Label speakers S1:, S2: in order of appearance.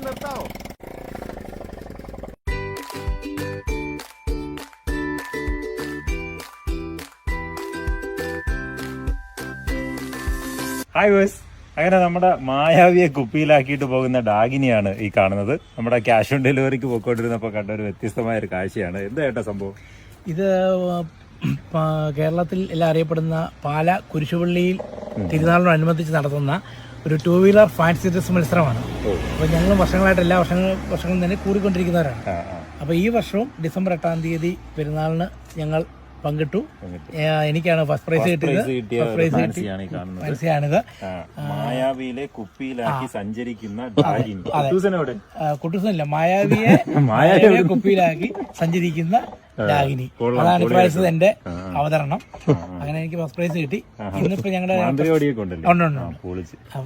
S1: നിർത്താവോ? Hi boys, അങ്ങനെ നമ്മുടെ മായാവിയെ കുപ്പിയിലാക്കിയിട്ട് പോകുന്ന ഡാഗിനിയാണ് ഈ കാണുന്നത്. നമ്മുടെ ക്യാഷ് ഓൺ ഡെലിവറിക്ക് പോയിക്കൊണ്ടിരുന്നപ്പോൾ കണ്ട ഒരു വ്യത്യസ്തമായ ഒരു കാഴ്ചയാണ്. എന്താ ഏട്ടാ സംഭവം?
S2: ഇത് കേരളത്തിൽ എല്ലാം അറിയപ്പെടുന്ന പാല കുരിശുപള്ളിയിൽ തിരുനാളിനോടനുബന്ധിച്ച് നടത്തുന്ന ഒരു 2 വീലർ ഫാൻസി ഡ്രസ് മത്സരമാണ്. അപ്പോൾ ഞങ്ങൾ വർഷങ്ങളായിട്ട് എല്ലാ വർഷങ്ങളും തന്നെ കൂടിക്കൊണ്ടിരിക്കുന്നവരാണ്. അപ്പോൾ ഈ വർഷവും ഡിസംബർ 8-ാം തീയതി പെരുന്നാളിന് ഞങ്ങൾ പങ്കിട്ടു. എനിക്കാണ് ഫസ്റ്റ് പ്രൈസ് കിട്ടിയത്. ഫാൻസിയാണിത്.
S1: മായാവിയിലെ കുപ്പിയിലാക്കി സഞ്ചരിക്കുന്ന
S2: കുട്ടൂസനല്ല, മായാവിയെ കുപ്പിയിലാക്കി സഞ്ചരിക്കുന്ന ഡാഗിനി. അതാണ് ഇപ്രാവശ്യത്തെ എന്റെ അവതരണം. അങ്ങനെ എനിക്ക് ഫസ്റ്റ് പ്രൈസ് കിട്ടി. ഇന്നിപ്പോ ഞങ്ങളുടെ